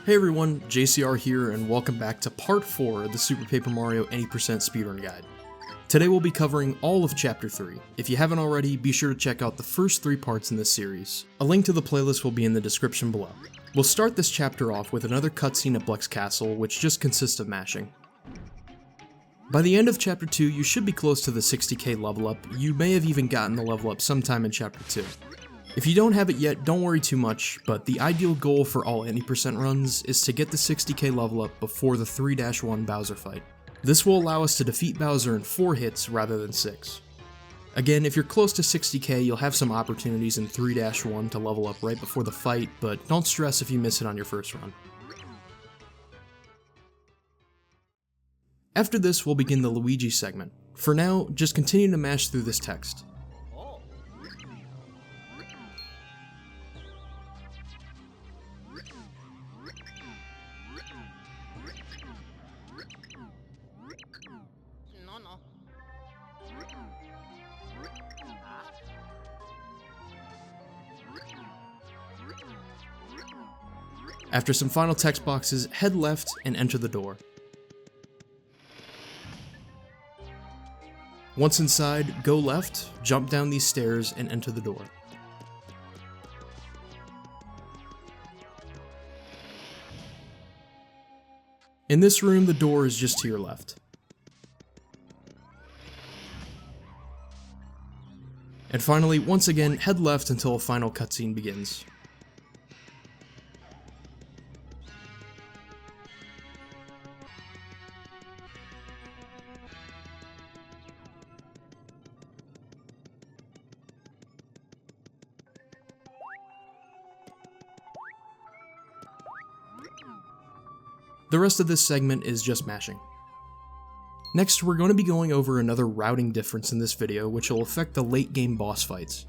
Hey everyone, JCR here, and welcome back to part 4 of the Super Paper Mario 80% Speedrun Guide. Today we'll be covering all of Chapter 3. If you haven't already, be sure to check out the first 3 parts in this series. A link to the playlist will be in the description below. We'll start this chapter off with another cutscene at Bleck's Castle, which just consists of mashing. By the end of Chapter 2, you should be close to the 60k level up. You may have even gotten the level up sometime in Chapter 2. If you don't have it yet, don't worry too much, but the ideal goal for all 80% runs is to get the 60k level up before the 3-1 Bowser fight. This will allow us to defeat Bowser in 4 hits rather than 6. Again, if you're close to 60k, you'll have some opportunities in 3-1 to level up right before the fight, but don't stress if you miss it on your first run. After this, we'll begin the Luigi segment. For now, just continue to mash through this text. After some final text boxes, head left and enter the door. Once inside, go left, jump down these stairs, and enter the door. In this room, the door is just to your left. And finally, once again, head left until a final cutscene begins. The rest of this segment is just mashing. Next, we're going to be going over another routing difference in this video, which will affect the late game boss fights.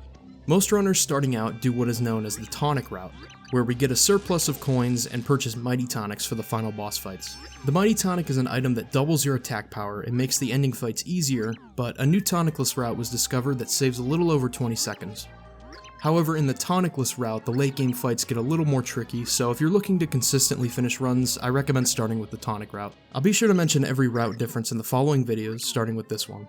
Most runners starting out do what is known as the Tonic route, where we get a surplus of coins and purchase Mighty Tonics for the final boss fights. The Mighty Tonic is an item that doubles your attack power and makes the ending fights easier, but a new Tonicless route was discovered that saves a little over 20 seconds. However, in the Tonicless route, the late game fights get a little more tricky, so if you're looking to consistently finish runs, I recommend starting with the Tonic route. I'll be sure to mention every route difference in the following videos, starting with this one.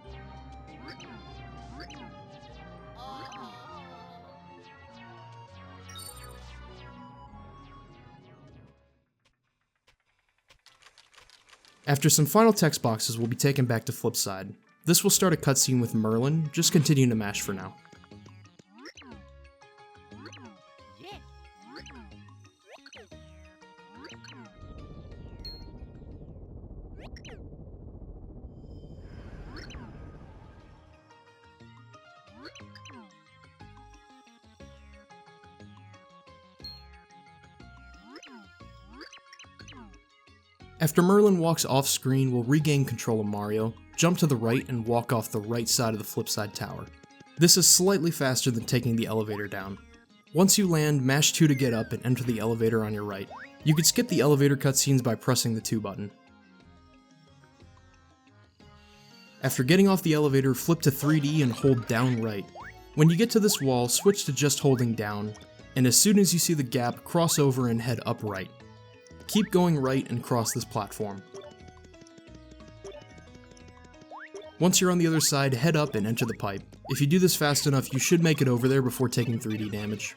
After some final text boxes, we'll be taken back to Flipside. This will start a cutscene with Merlin, just continue to mash for now. After Merlin walks off screen, we'll regain control of Mario, jump to the right, and walk off the right side of the Flipside tower. This is slightly faster than taking the elevator down. Once you land, mash 2 to get up and enter the elevator on your right. You could skip the elevator cutscenes by pressing the 2 button. After getting off the elevator, flip to 3D and hold down right. When you get to this wall, switch to just holding down, and as soon as you see the gap, cross over and head up right. Keep going right and cross this platform. Once you're on the other side, head up and enter the pipe. If you do this fast enough, you should make it over there before taking 3D damage.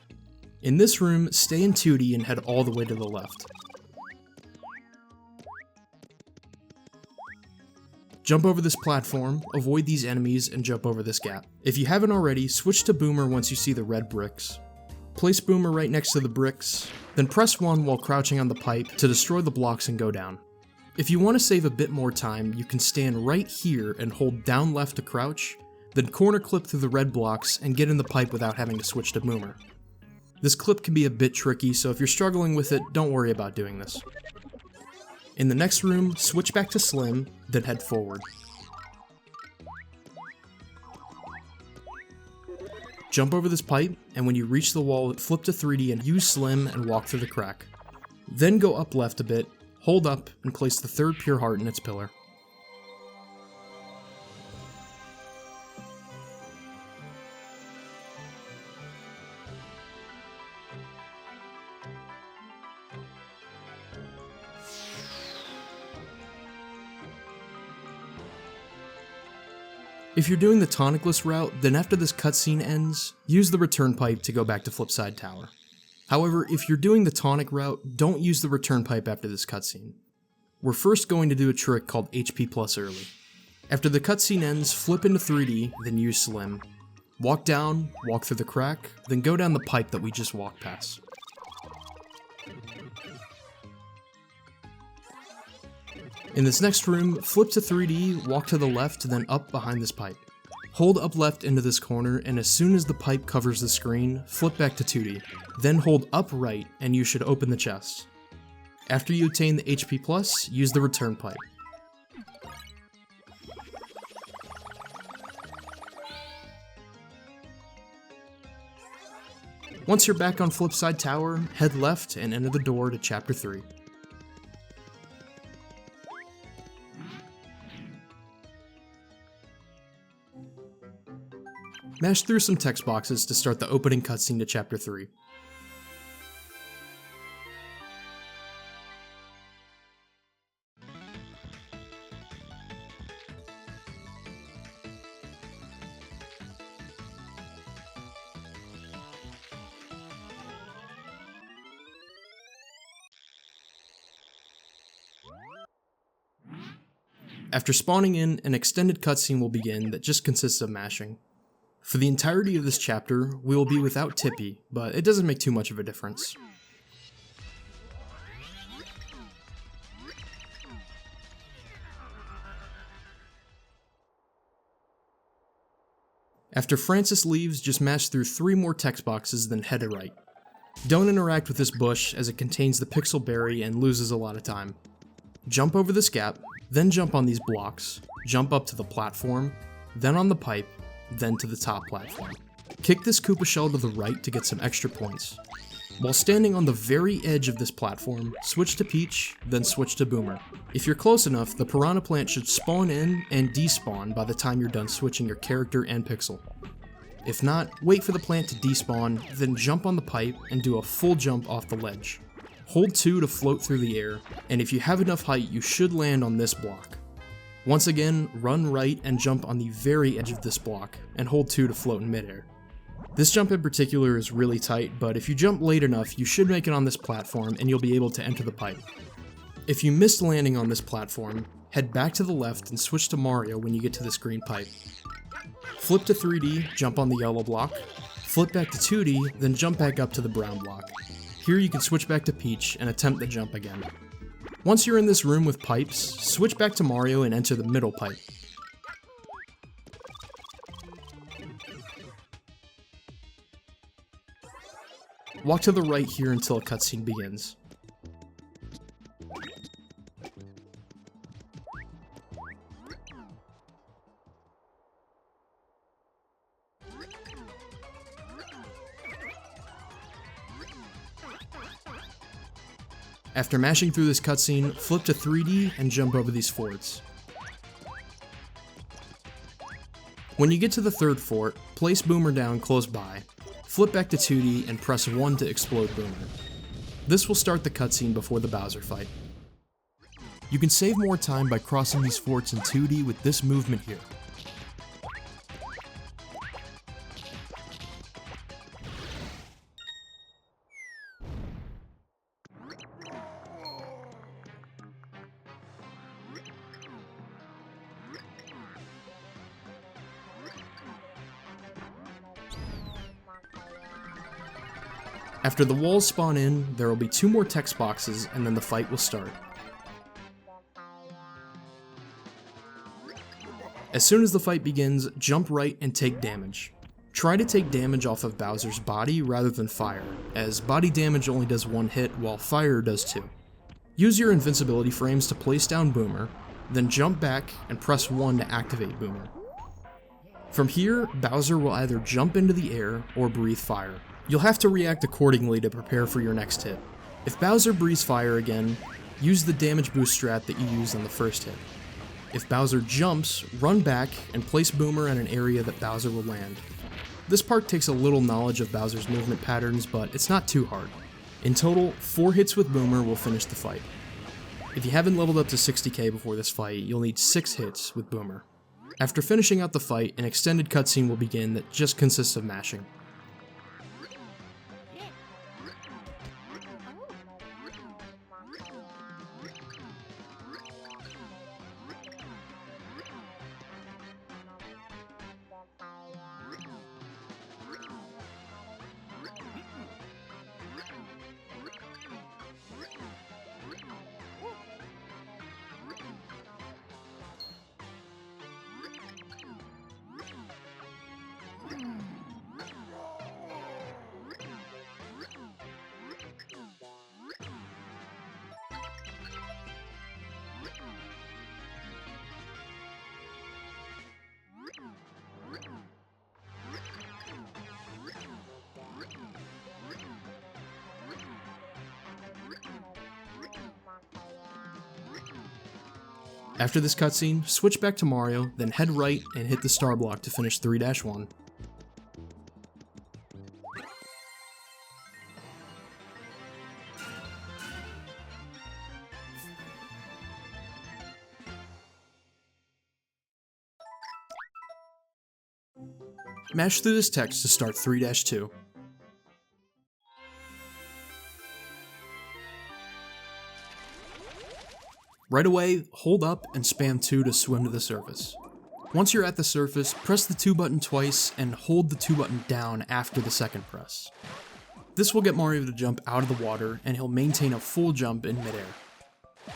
In this room, stay in 2D and head all the way to the left. Jump over this platform, avoid these enemies, and jump over this gap. If you haven't already, switch to Boomer once you see the red bricks. Place Boomer right next to the bricks, then press 1 while crouching on the pipe to destroy the blocks and go down. If you want to save a bit more time, you can stand right here and hold down left to crouch, then corner clip through the red blocks and get in the pipe without having to switch to Boomer. This clip can be a bit tricky, so if you're struggling with it, don't worry about doing this. In the next room, switch back to Slim, then head forward. Jump over this pipe, and when you reach the wall, flip to 3D and use Slim and walk through the crack. Then go up left a bit, hold up, and place the third pure heart in its pillar. If you're doing the Tonicless route, then after this cutscene ends, use the return pipe to go back to Flipside Tower. However, if you're doing the Tonic route, don't use the return pipe after this cutscene. We're first going to do a trick called HP Plus early. After the cutscene ends, flip into 3D, then use Slim. Walk down, walk through the crack, then go down the pipe that we just walked past. In this next room, flip to 3D, walk to the left, then up behind this pipe. Hold up left into this corner, and as soon as the pipe covers the screen, flip back to 2D. Then hold up right, and you should open the chest. After you attain the HP Plus, use the return pipe. Once you're back on Flipside Tower, head left and enter the door to Chapter 3. Mash through some text boxes to start the opening cutscene to Chapter 3. After spawning in, an extended cutscene will begin that just consists of mashing. For the entirety of this chapter, we will be without Tippy, but it doesn't make too much of a difference. After Francis leaves, just mash through 3 more text boxes, then head to right. Don't interact with this bush as it contains the pixel berry and loses a lot of time. Jump over this gap, then jump on these blocks, jump up to the platform, then on the pipe, then to the top platform. Kick this Koopa shell to the right to get some extra points. While standing on the very edge of this platform, switch to Peach, then switch to Boomer. If you're close enough, the Piranha Plant should spawn in and despawn by the time you're done switching your character and pixel. If not, wait for the plant to despawn, then jump on the pipe and do a full jump off the ledge. Hold 2 to float through the air, and if you have enough height, you should land on this block. Once again, run right and jump on the very edge of this block, and hold 2 to float in midair. This jump in particular is really tight, but if you jump late enough, you should make it on this platform and you'll be able to enter the pipe. If you missed landing on this platform, head back to the left and switch to Mario when you get to this green pipe. Flip to 3D, jump on the yellow block, flip back to 2D, then jump back up to the brown block. Here you can switch back to Peach and attempt the jump again. Once you're in this room with pipes, switch back to Mario and enter the middle pipe. Walk to the right here until a cutscene begins. After mashing through this cutscene, flip to 3D and jump over these forts. When you get to the third fort, place Boomer down close by, flip back to 2D and press 1 to explode Boomer. This will start the cutscene before the Bowser fight. You can save more time by crossing these forts in 2D with this movement here. After the walls spawn in, there will be 2 more text boxes and then the fight will start. As soon as the fight begins, jump right and take damage. Try to take damage off of Bowser's body rather than fire, as body damage only does 1 hit while fire does 2. Use your invincibility frames to place down Boomer, then jump back and press 1 to activate Boomer. From here, Bowser will either jump into the air or breathe fire. You'll have to react accordingly to prepare for your next hit. If Bowser breathes fire again, use the damage boost strat that you used on the first hit. If Bowser jumps, run back and place Boomer in an area that Bowser will land. This part takes a little knowledge of Bowser's movement patterns, but it's not too hard. In total, 4 hits with Boomer will finish the fight. If you haven't leveled up to 60k before this fight, you'll need 6 hits with Boomer. After finishing out the fight, an extended cutscene will begin that just consists of mashing. After this cutscene, switch back to Mario, then head right and hit the star block to finish 3-1. Mash through this text to start 3-2. Right away, hold up and spam 2 to swim to the surface. Once you're at the surface, press the 2 button twice and hold the 2 button down after the second press. This will get Mario to jump out of the water, and he'll maintain a full jump in midair.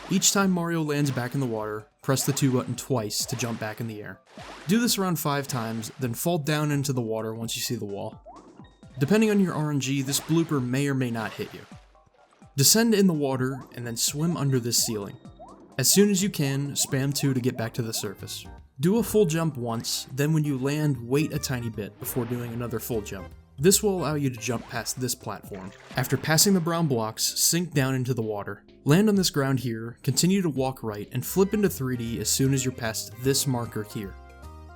Each time Mario lands back in the water, press the 2 button twice to jump back in the air. Do this around 5 times, then fall down into the water once you see the wall. Depending on your RNG, this blooper may or may not hit you. Descend in the water, and then swim under this ceiling. As soon as you can, spam 2 to get back to the surface. Do a full jump once, then when you land, wait a tiny bit before doing another full jump. This will allow you to jump past this platform. After passing the brown blocks, sink down into the water. Land on this ground here, continue to walk right, and flip into 3D as soon as you're past this marker here.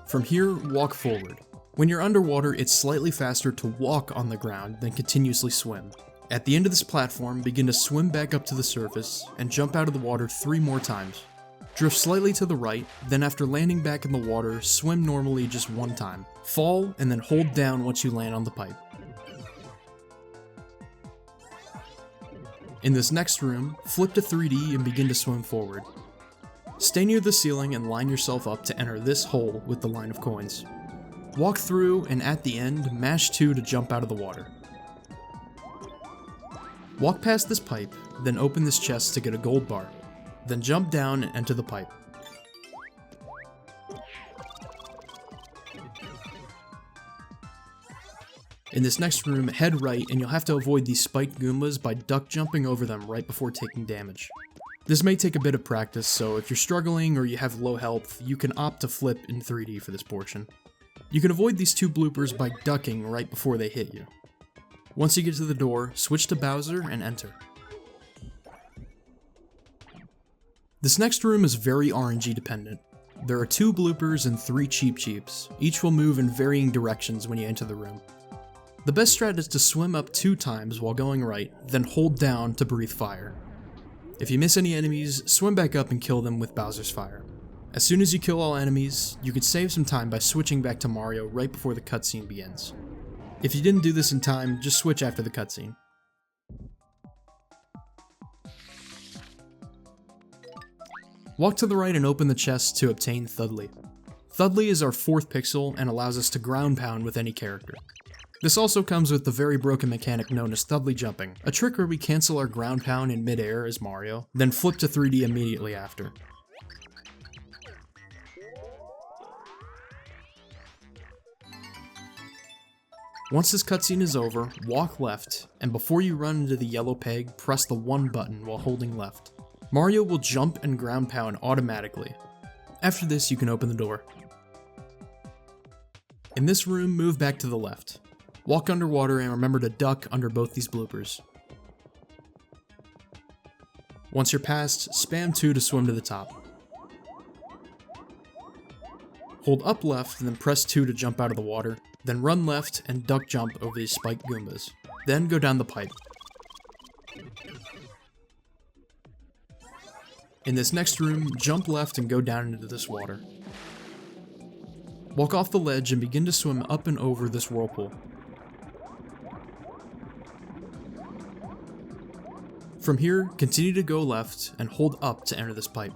From here, walk forward. When you're underwater, it's slightly faster to walk on the ground than continuously swim. At the end of this platform, begin to swim back up to the surface, and jump out of the water 3 more times. Drift slightly to the right, then after landing back in the water, swim normally just 1 time. Fall, and then hold down once you land on the pipe. In this next room, flip to 3D and begin to swim forward. Stay near the ceiling and line yourself up to enter this hole with the line of coins. Walk through, and at the end, mash 2 to jump out of the water. Walk past this pipe, then open this chest to get a gold bar. Then jump down and enter the pipe. In this next room, head right, and you'll have to avoid these spiked Goombas by duck jumping over them right before taking damage. This may take a bit of practice, so if you're struggling or you have low health, you can opt to flip in 3D for this portion. You can avoid these 2 bloopers by ducking right before they hit you. Once you get to the door, switch to Bowser and enter. This next room is very RNG dependent. There are 2 bloopers and 3 Cheep Cheeps. Each will move in varying directions when you enter the room. The best strat is to swim up 2 times while going right, then hold down to breathe fire. If you miss any enemies, swim back up and kill them with Bowser's fire. As soon as you kill all enemies, you can save some time by switching back to Mario right before the cutscene begins. If you didn't do this in time, just switch after the cutscene. Walk to the right and open the chest to obtain Thudley. Thudley is our 4th pixel and allows us to ground pound with any character. This also comes with the very broken mechanic known as Thudley Jumping, a trick where we cancel our ground pound in midair as Mario, then flip to 3D immediately after. Once this cutscene is over, walk left, and before you run into the yellow peg, press the 1 button while holding left. Mario will jump and ground pound automatically. After this, you can open the door. In this room, move back to the left. Walk underwater and remember to duck under both these bloopers. Once you're past, spam 2 to swim to the top. Hold up left and then press 2 to jump out of the water, then run left and duck jump over these spiked Goombas. Then go down the pipe. In this next room, jump left and go down into this water. Walk off the ledge and begin to swim up and over this whirlpool. From here, continue to go left and hold up to enter this pipe.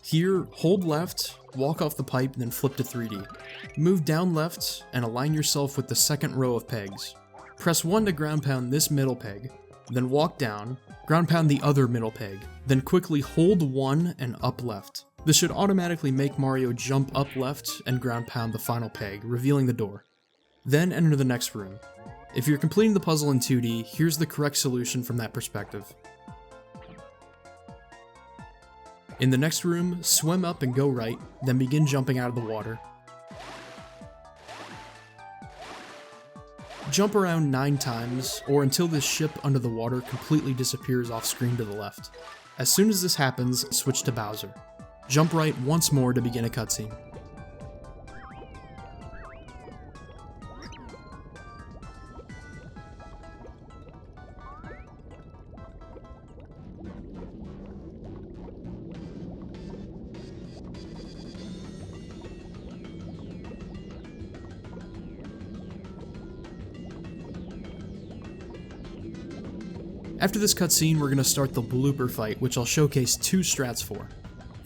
Here, hold left, walk off the pipe, then flip to 3D. Move down left and align yourself with the second row of pegs. Press 1 to ground pound this middle peg, then walk down, ground pound the other middle peg, then quickly hold 1 and up left. This should automatically make Mario jump up left and ground pound the final peg, revealing the door. Then enter the next room. If you're completing the puzzle in 2D, here's the correct solution from that perspective. In the next room, swim up and go right, then begin jumping out of the water. Jump around 9 times, or until this ship under the water completely disappears off screen to the left. As soon as this happens, switch to Bowser. Jump right once more to begin a cutscene. After this cutscene, we're going to start the Blooper fight, which I'll showcase 2 strats for.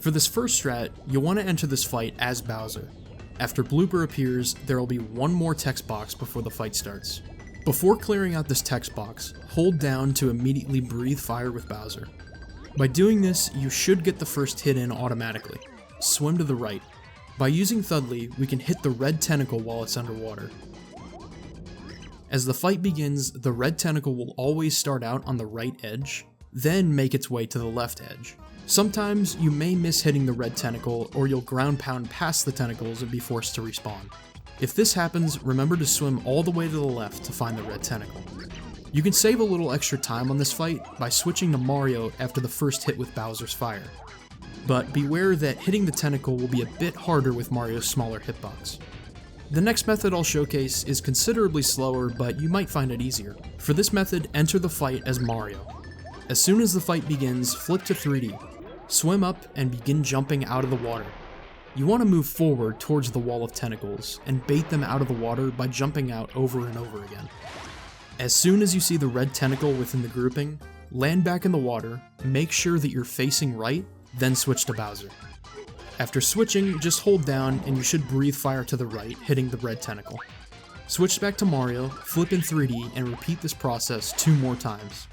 For this first strat, you'll want to enter this fight as Bowser. After Blooper appears, there will be one more text box before the fight starts. Before clearing out this text box, hold down to immediately breathe fire with Bowser. By doing this, you should get the first hit in automatically. Swim to the right. By using Thudley, we can hit the red tentacle while it's underwater. As the fight begins, the red tentacle will always start out on the right edge, then make its way to the left edge. Sometimes you may miss hitting the red tentacle, or you'll ground pound past the tentacles and be forced to respawn. If this happens, remember to swim all the way to the left to find the red tentacle. You can save a little extra time on this fight by switching to Mario after the first hit with Bowser's fire. But beware that hitting the tentacle will be a bit harder with Mario's smaller hitbox. The next method I'll showcase is considerably slower, but you might find it easier. For this method, enter the fight as Mario. As soon as the fight begins, flip to 3D. Swim up and begin jumping out of the water. You want to move forward towards the wall of tentacles and bait them out of the water by jumping out over and over again. As soon as you see the red tentacle within the grouping, land back in the water, make sure that you're facing right, then switch to Bowser. After switching, just hold down and you should breathe fire to the right, hitting the red tentacle. Switch back to Mario, flip in 3D, and repeat this process 2 more times.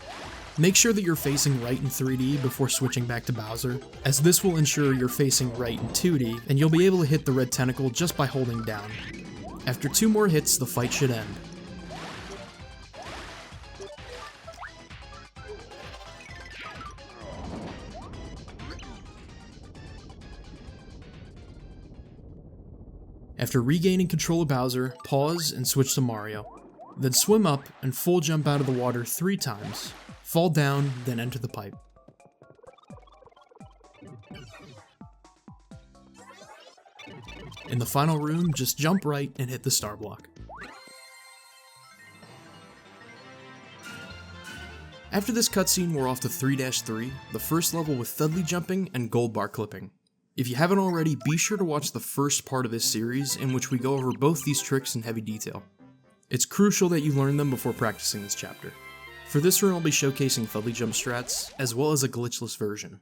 Make sure that you're facing right in 3D before switching back to Bowser, as this will ensure you're facing right in 2D, and you'll be able to hit the red tentacle just by holding down. After 2 more hits, the fight should end. After regaining control of Bowser, pause and switch to Mario. Then swim up and full jump out of the water 3 times. Fall down, then enter the pipe. In the final room, just jump right and hit the star block. After this cutscene, we're off to 3-3, the first level with Thudley jumping and gold bar clipping. If you haven't already, be sure to watch the first part of this series in which we go over both these tricks in heavy detail. It's crucial that you learn them before practicing this chapter. For this run, I'll be showcasing Thudley Jump strats, as well as a glitchless version.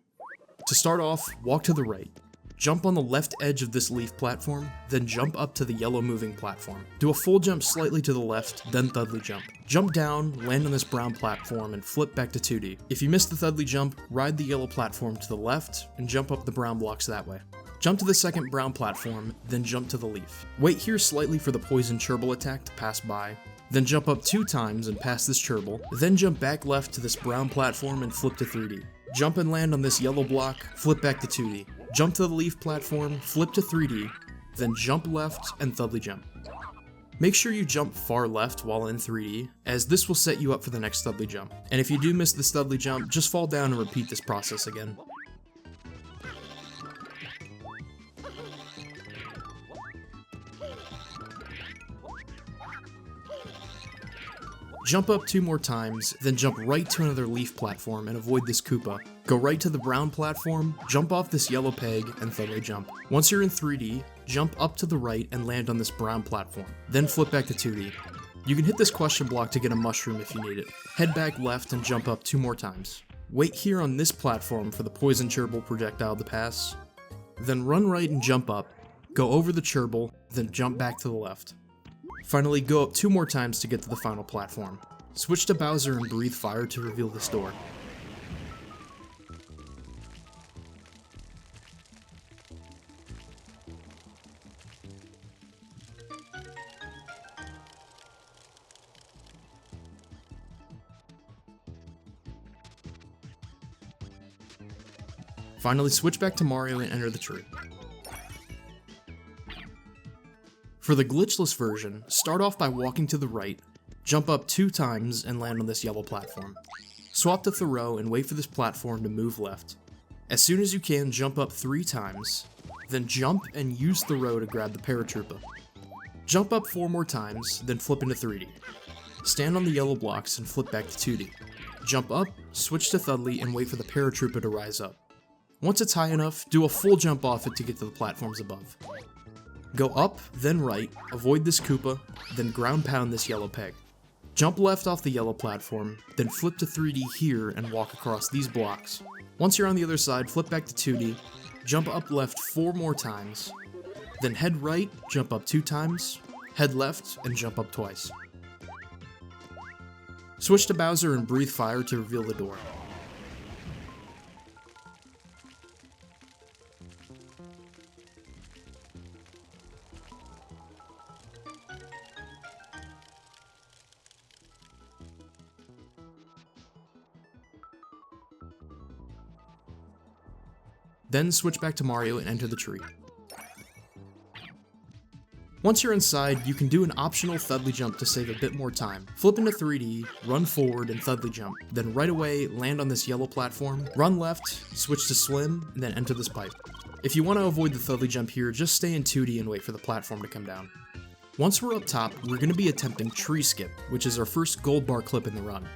To start off, walk to the right. Jump on the left edge of this leaf platform, then jump up to the yellow moving platform. Do a full jump slightly to the left, then Thudley jump. Jump down, land on this brown platform, and flip back to 2D. If you miss the Thudley jump, ride the yellow platform to the left, and jump up the brown blocks that way. Jump to the second brown platform, then jump to the leaf. Wait here slightly for the poison Cherble attack to pass by, then jump up 2 times and pass this Cherble, then jump back left to this brown platform and flip to 3D. Jump and land on this yellow block, flip back to 2D. Jump to the leaf platform, flip to 3D, then jump left and Thudley jump. Make sure you jump far left while in 3D, as this will set you up for the next Thudley jump. And if you do miss this Thudley jump, just fall down and repeat this process again. Jump up 2 more times, then jump right to another leaf platform and avoid this Koopa. Go right to the brown platform, jump off this yellow peg, and Thudley Jump. Once you're in 3D, jump up to the right and land on this brown platform. Then flip back to 2D. You can hit this question block to get a mushroom if you need it. Head back left and jump up 2 more times. Wait here on this platform for the poison gerbil projectile to pass. Then run right and jump up. Go over the gerbil, then jump back to the left. Finally, go up 2 more times to get to the final platform. Switch to Bowser and breathe fire to reveal this door. Finally, switch back to Mario and enter the tree. For the glitchless version, start off by walking to the right, jump up 2 times, and land on this yellow platform. Swap to Thoreau and wait for this platform to move left. As soon as you can, jump up 3 times, then jump and use Thoreau to grab the paratroopa. Jump up 4 more times, then flip into 3D. Stand on the yellow blocks and flip back to 2D. Jump up, switch to Thudley, and wait for the paratroopa to rise up. Once it's high enough, do a full jump off it to get to the platforms above. Go up, then right, avoid this Koopa, then ground pound this yellow peg. Jump left off the yellow platform, then flip to 3D here and walk across these blocks. Once you're on the other side, flip back to 2D, jump up left 4 more times, then head right, jump up 2 times, head left, and jump up twice. Switch to Bowser and breathe fire to reveal the door. Then switch back to Mario and enter the tree. Once you're inside, you can do an optional Thudley Jump to save a bit more time. Flip into 3D, run forward and Thudley Jump, then right away land on this yellow platform, run left, switch to Slim, and then enter this pipe. If you want to avoid the Thudley Jump here, just stay in 2D and wait for the platform to come down. Once we're up top, we're going to be attempting Tree Skip, which is our first gold bar clip in the run.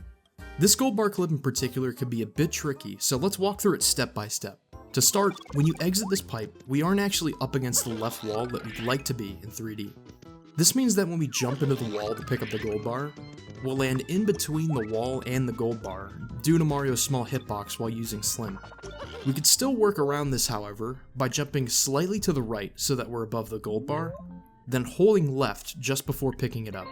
This gold bar clip in particular could be a bit tricky, so let's walk through it step by step. To start, when you exit this pipe, we aren't actually up against the left wall that we'd like to be in 3D. This means that when we jump into the wall to pick up the gold bar, we'll land in between the wall and the gold bar, due to Mario's small hitbox while using Slim. We could still work around this, however, by jumping slightly to the right so that we're above the gold bar, then holding left just before picking it up.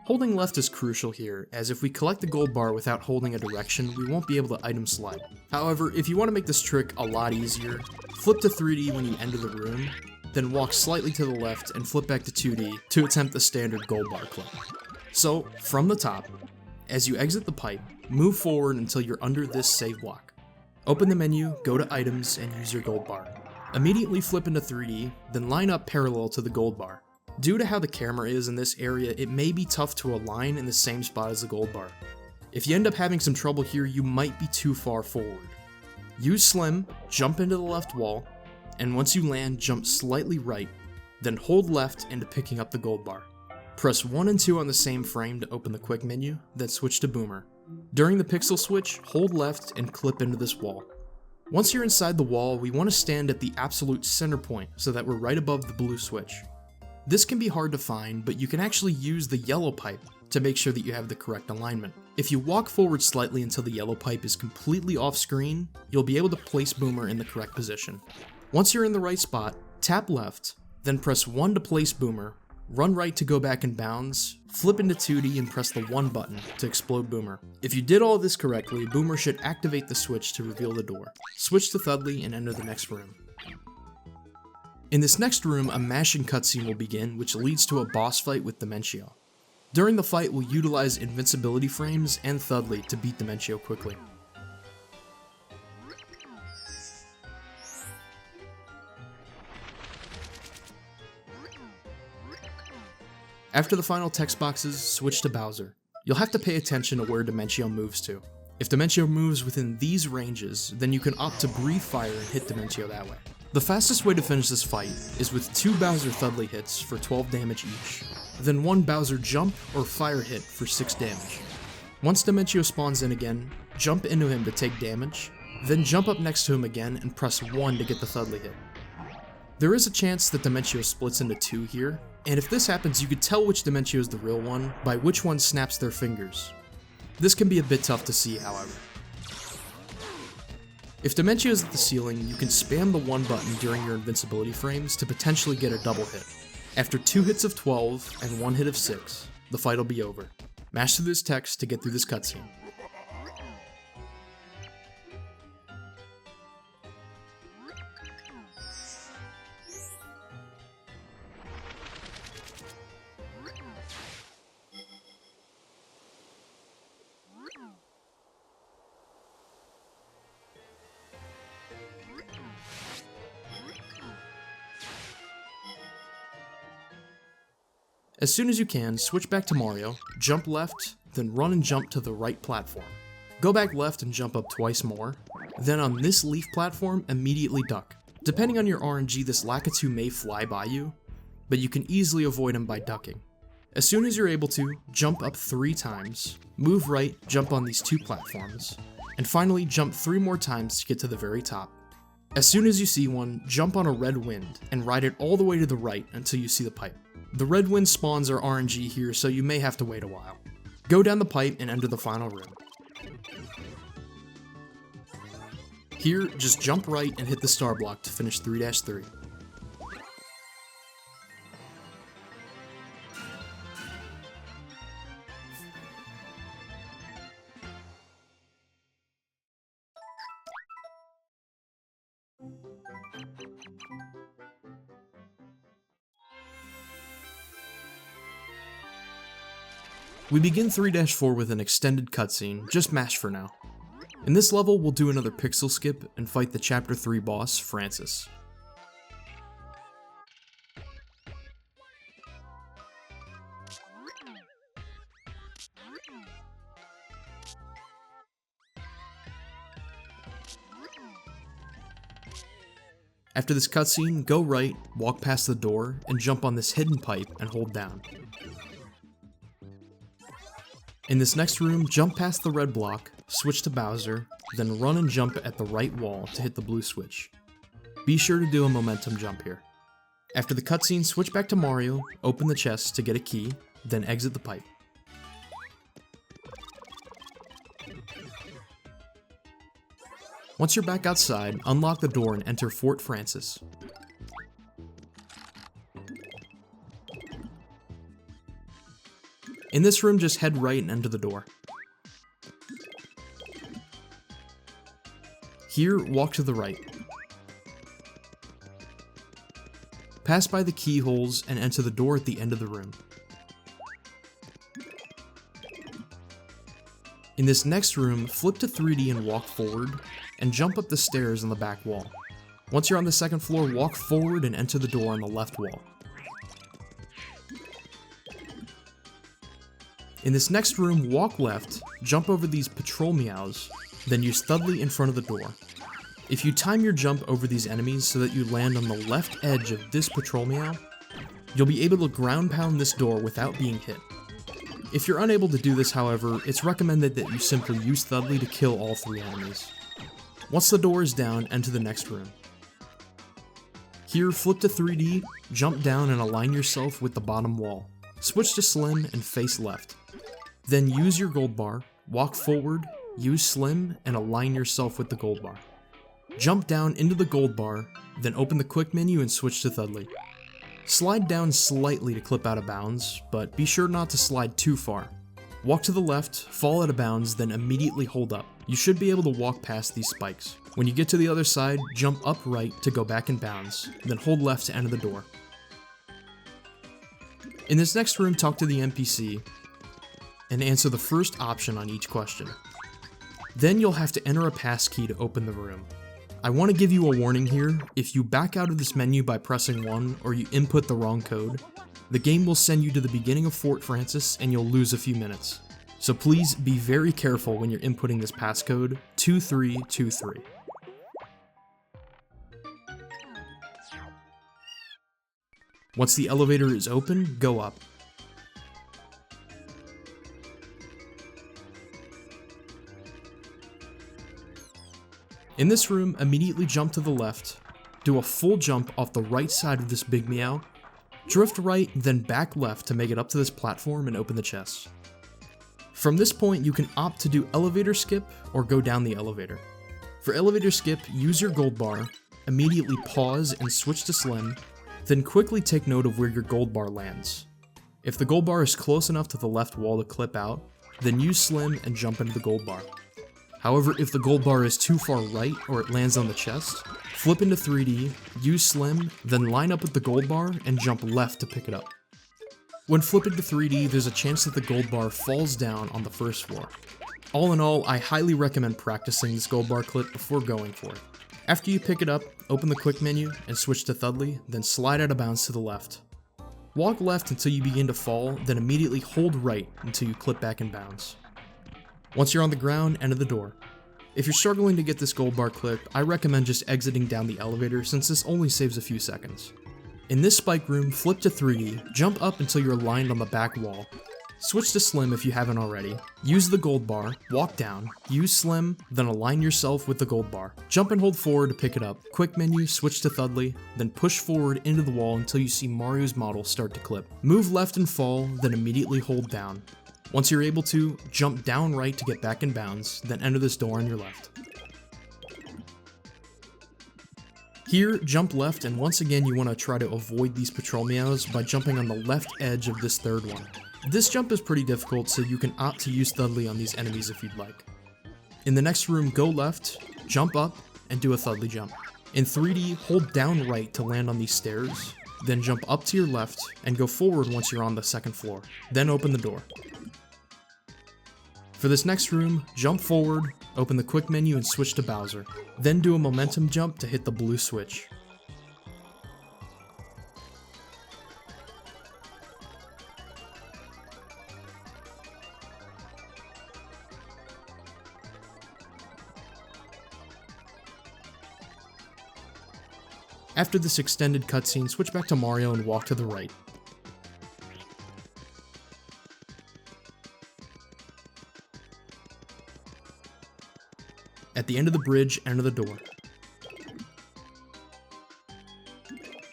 Holding left is crucial here, as if we collect the gold bar without holding a direction, we won't be able to item slide. However, if you want to make this trick a lot easier, flip to 3D when you enter the room, then walk slightly to the left and flip back to 2D to attempt the standard gold bar clip. So, from the top, as you exit the pipe, move forward until you're under this save block. Open the menu, go to items, and use your gold bar. Immediately flip into 3D, then line up parallel to the gold bar. Due to how the camera is in this area, it may be tough to align in the same spot as the gold bar. If you end up having some trouble here, you might be too far forward. Use Slim, jump into the left wall, and once you land, jump slightly right, then hold left into picking up the gold bar. Press 1 and 2 on the same frame to open the quick menu, then switch to Boomer. During the pixel switch, hold left and clip into this wall. Once you're inside the wall, we want to stand at the absolute center point so that we're right above the blue switch. This can be hard to find, but you can actually use the yellow pipe to make sure that you have the correct alignment. If you walk forward slightly until the yellow pipe is completely off screen, you'll be able to place Boomer in the correct position. Once you're in the right spot, tap left, then press 1 to place Boomer, run right to go back in bounds, flip into 2D and press the 1 button to explode Boomer. If you did all of this correctly, Boomer should activate the switch to reveal the door. Switch to Thudley and enter the next room. In this next room, a mashing cutscene will begin, which leads to a boss fight with Dimentio. During the fight, we'll utilize invincibility frames and Thudley to beat Dimentio quickly. After the final text boxes, switch to Bowser. You'll have to pay attention to where Dimentio moves to. If Dimentio moves within these ranges, then you can opt to breathe fire and hit Dimentio that way. The fastest way to finish this fight is with 2 Bowser Thudley hits for 12 damage each, then 1 Bowser jump or fire hit for 6 damage. Once Dimentio spawns in again, jump into him to take damage, then jump up next to him again and press 1 to get the Thudley hit. There is a chance that Dimentio splits into 2 here, and if this happens you could tell which Dimentio is the real one by which one snaps their fingers. This can be a bit tough to see, however. If Dimentio is at the ceiling, you can spam the 1 button during your invincibility frames to potentially get a double hit. After 2 hits of 12 and 1 hit of 6, the fight will be over. Mash through this text to get through this cutscene. As soon as you can, switch back to Mario, jump left, then run and jump to the right platform. Go back left and jump up twice more, then on this leaf platform, immediately duck. Depending on your RNG, this Lakitu may fly by you, but you can easily avoid him by ducking. As soon as you're able to, jump up 3 times, move right, jump on these 2 platforms, and finally jump 3 more times to get to the very top. As soon as you see one, jump on a red wind and ride it all the way to the right until you see the pipe. The red wind spawns are RNG here, so you may have to wait a while. Go down the pipe and enter the final room. Here, just jump right and hit the star block to finish 3-3. We begin 3-4 with an extended cutscene, just mash for now. In this level, we'll do another pixel skip and fight the Chapter 3 boss, Francis. After this cutscene, go right, walk past the door, and jump on this hidden pipe and hold down. In this next room, jump past the red block, switch to Bowser, then run and jump at the right wall to hit the blue switch. Be sure to do a momentum jump here. After the cutscene, switch back to Mario, open the chest to get a key, then exit the pipe. Once you're back outside, unlock the door and enter Fort Francis. In this room, just head right and enter the door. Here, walk to the right. Pass by the keyholes and enter the door at the end of the room. In this next room, flip to 3D and walk forward, and jump up the stairs on the back wall. Once you're on the second floor, walk forward and enter the door on the left wall. In this next room, walk left, jump over these patrol meows, then use Thudley in front of the door. If you time your jump over these enemies so that you land on the left edge of this patrol meow, you'll be able to ground pound this door without being hit. If you're unable to do this, however, it's recommended that you simply use Thudley to kill all 3 enemies. Once the door is down, enter the next room. Here, flip to 3D, jump down and align yourself with the bottom wall. Switch to Slim and face left. Then use your gold bar, walk forward, use Slim, and align yourself with the gold bar. Jump down into the gold bar, then open the quick menu and switch to Thudley. Slide down slightly to clip out of bounds, but be sure not to slide too far. Walk to the left, fall out of bounds, then immediately hold up. You should be able to walk past these spikes. When you get to the other side, jump up right to go back in bounds, then hold left to enter the door. In this next room, talk to the NPC, and answer the first option on each question. Then you'll have to enter a passkey to open the room. I want to give you a warning here. If you back out of this menu by pressing 1 or you input the wrong code, the game will send you to the beginning of Fort Francis and you'll lose a few minutes. So please be very careful when you're inputting this passcode 2323. Once the elevator is open, go up. In this room, immediately jump to the left, do a full jump off the right side of this big meow, drift right, then back left to make it up to this platform and open the chest. From this point, you can opt to do elevator skip or go down the elevator. For elevator skip, use your gold bar, immediately pause and switch to slim, then quickly take note of where your gold bar lands. If the gold bar is close enough to the left wall to clip out, then use slim and jump into the gold bar. However, if the gold bar is too far right or it lands on the chest, flip into 3D, use slim, then line up with the gold bar and jump left to pick it up. When flipping to 3D, there's a chance that the gold bar falls down on the first floor. All in all, I highly recommend practicing this gold bar clip before going for it. After you pick it up, open the quick menu and switch to Thudley, then slide out of bounds to the left. Walk left until you begin to fall, then immediately hold right until you clip back in bounds. Once you're on the ground, enter the door. If you're struggling to get this gold bar clip, I recommend just exiting down the elevator since this only saves a few seconds. In this spike room, flip to 3D, jump up until you're aligned on the back wall. Switch to slim if you haven't already. Use the gold bar, walk down, use slim, then align yourself with the gold bar. Jump and hold forward to pick it up. Quick menu, switch to Thudley, then push forward into the wall until you see Mario's model start to clip. Move left and fall, then immediately hold down. Once you're able to, jump down right to get back in bounds, then enter this door on your left. Here, jump left, and once again you want to try to avoid these patrol meows by jumping on the left edge of this third one. This jump is pretty difficult, so you can opt to use Thudley on these enemies if you'd like. In the next room, go left, jump up, and do a Thudley jump. In 3D, hold down right to land on these stairs, then jump up to your left, and go forward once you're on the second floor. Then open the door. For this next room, jump forward, open the quick menu and switch to Bowser. Then do a momentum jump to hit the blue switch. After this extended cutscene, switch back to Mario and walk to the right. At the end of the bridge, enter the door.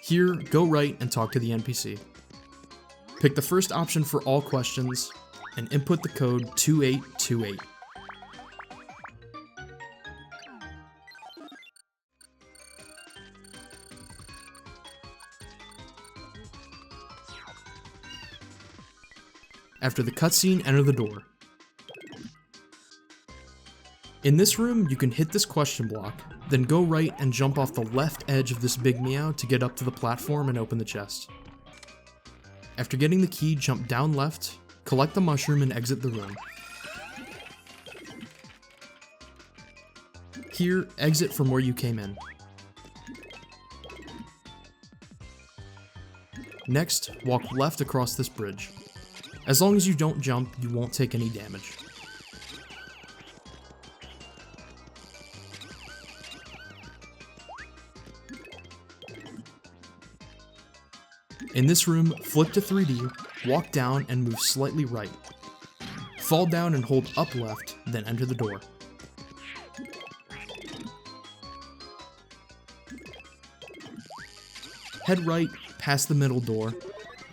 Here, go right and talk to the NPC. Pick the first option for all questions, and input the code 2828. After the cutscene, enter the door. In this room, you can hit this question block, then go right and jump off the left edge of this big meow to get up to the platform and open the chest. After getting the key, jump down left, collect the mushroom and exit the room. Here, exit from where you came in. Next, walk left across this bridge. As long as you don't jump, you won't take any damage. In this room, flip to 3D, walk down and move slightly right. Fall down and hold up left, then enter the door. Head right, past the middle door,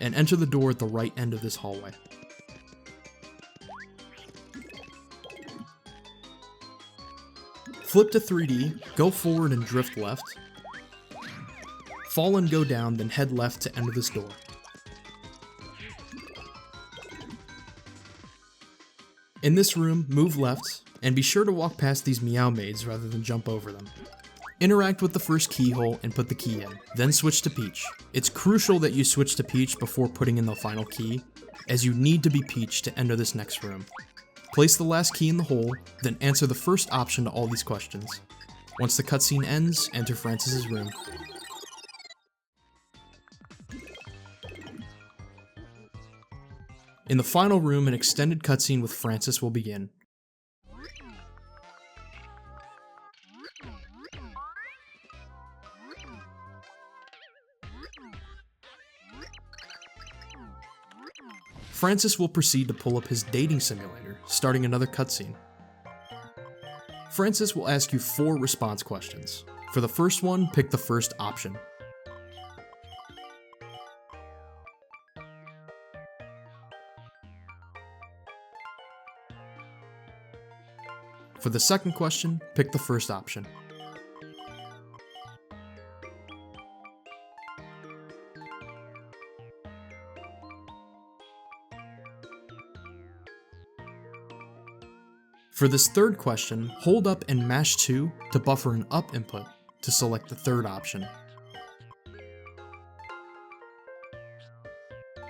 and enter the door at the right end of this hallway. Flip to 3D, go forward and drift left. Fall and go down, then head left to enter this door. In this room, move left, and be sure to walk past these meow maids rather than jump over them. Interact with the first keyhole and put the key in, then switch to Peach. It's crucial that you switch to Peach before putting in the final key, as you need to be Peach to enter this next room. Place the last key in the hole, then answer the first option to all these questions. Once the cutscene ends, enter Francis's room. In the final room, an extended cutscene with Francis will begin. Francis will proceed to pull up his dating simulator, starting another cutscene. Francis will ask you 4 response questions. For the first one, pick the first option. For the second question, pick the first option. For this third question, hold up and mash 2 to buffer an up input to select the third option.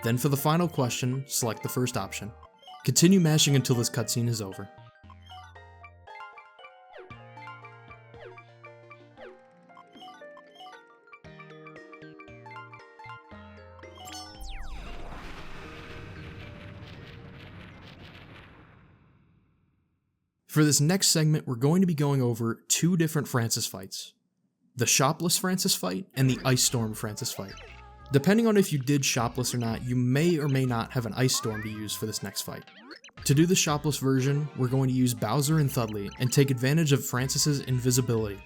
Then for the final question, select the first option. Continue mashing until this cutscene is over. For this next segment, we're going to be going over 2 different Francis fights. The Shopless Francis fight and the Ice Storm Francis fight. Depending on if you did Shopless or not, you may or may not have an Ice Storm to use for this next fight. To do the Shopless version, we're going to use Bowser and Thudley and take advantage of Francis's invisibility.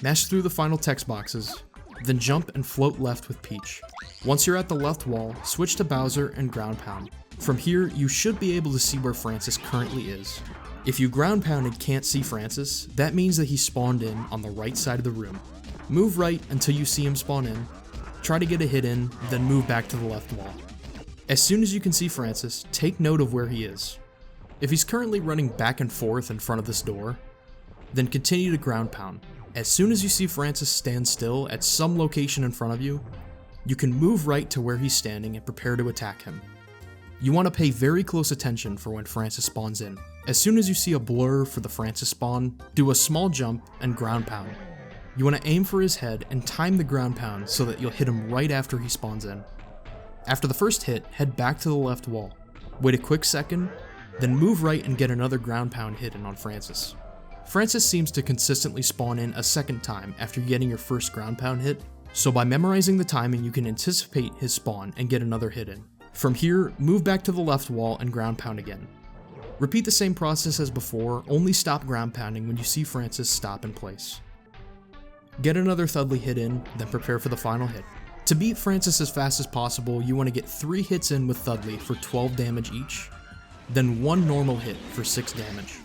Mash through the final text boxes, then jump and float left with Peach. Once you're at the left wall, switch to Bowser and ground pound. From here, you should be able to see where Francis currently is. If you ground pound and can't see Francis, that means that he spawned in on the right side of the room. Move right until you see him spawn in, try to get a hit in, then move back to the left wall. As soon as you can see Francis, take note of where he is. If he's currently running back and forth in front of this door, then continue to ground pound. As soon as you see Francis stand still at some location in front of you, you can move right to where he's standing and prepare to attack him. You want to pay very close attention for when Francis spawns in. As soon as you see a blur for the Francis spawn, do a small jump and ground pound. You want to aim for his head and time the ground pound so that you'll hit him right after he spawns in. After the first hit, head back to the left wall. Wait a quick second, then move right and get another ground pound hit in on Francis. Francis seems to consistently spawn in a second time after getting your first ground pound hit, so by memorizing the timing you can anticipate his spawn and get another hit in. From here, move back to the left wall and ground pound again. Repeat the same process as before, only stop ground pounding when you see Francis stop in place. Get another Thudley hit in, then prepare for the final hit. To beat Francis as fast as possible, you want to get 3 hits in with Thudley for 12 damage each, then 1 normal hit for 6 damage.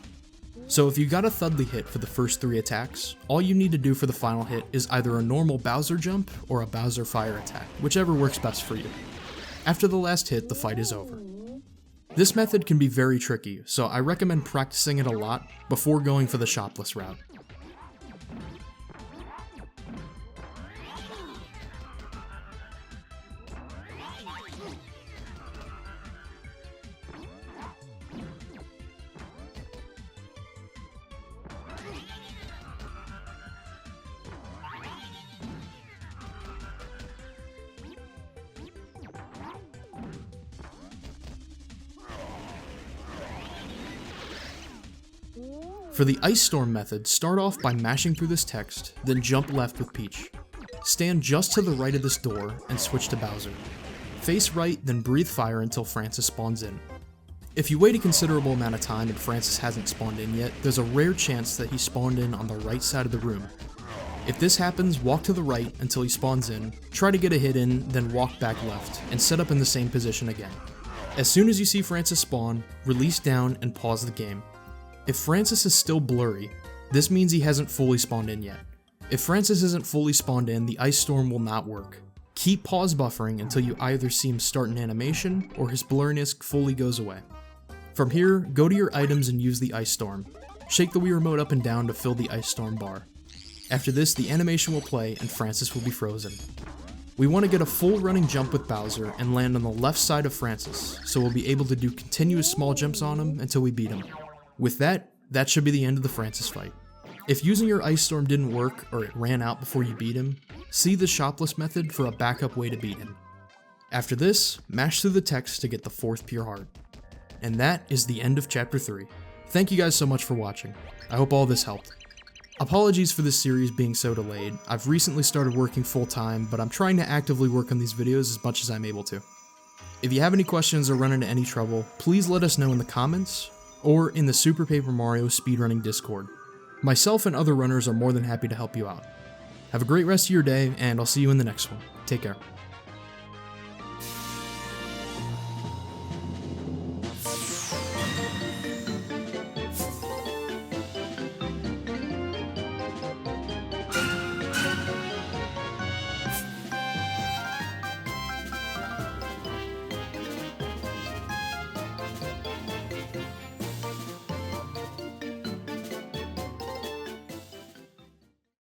So if you got a Thudley hit for the first 3 attacks, all you need to do for the final hit is either a normal Bowser jump or a Bowser fire attack, whichever works best for you. After the last hit, the fight is over. This method can be very tricky, so I recommend practicing it a lot before going for the Shopless route. For the Ice Storm method, start off by mashing through this text, then jump left with Peach. Stand just to the right of this door and switch to Bowser. Face right, then breathe fire until Francis spawns in. If you wait a considerable amount of time and Francis hasn't spawned in yet, there's a rare chance that he spawned in on the right side of the room. If this happens, walk to the right until he spawns in, try to get a hit in, then walk back left, and set up in the same position again. As soon as you see Francis spawn, release down and pause the game. If Francis is still blurry, this means he hasn't fully spawned in yet. If Francis isn't fully spawned in, the Ice Storm will not work. Keep pause buffering until you either see him start an animation or his blurriness fully goes away. From here, go to your items and use the Ice Storm. Shake the Wii Remote up and down to fill the Ice Storm bar. After this, the animation will play and Francis will be frozen. We want to get a full running jump with Bowser and land on the left side of Francis, so we'll be able to do continuous small jumps on him until we beat him. With that, that should be the end of the Francis fight. If using your Ice Storm didn't work or it ran out before you beat him, see the Shopless method for a backup way to beat him. After this, mash through the text to get the 4th pure heart. And that is the end of Chapter 3. Thank you guys so much for watching. I hope all this helped. Apologies for this series being so delayed. I've recently started working full time, but I'm trying to actively work on these videos as much as I'm able to. If you have any questions or run into any trouble, please let us know in the comments or in the Super Paper Mario Speedrunning Discord. Myself and other runners are more than happy to help you out. Have a great rest of your day, and I'll see you in the next one. Take care.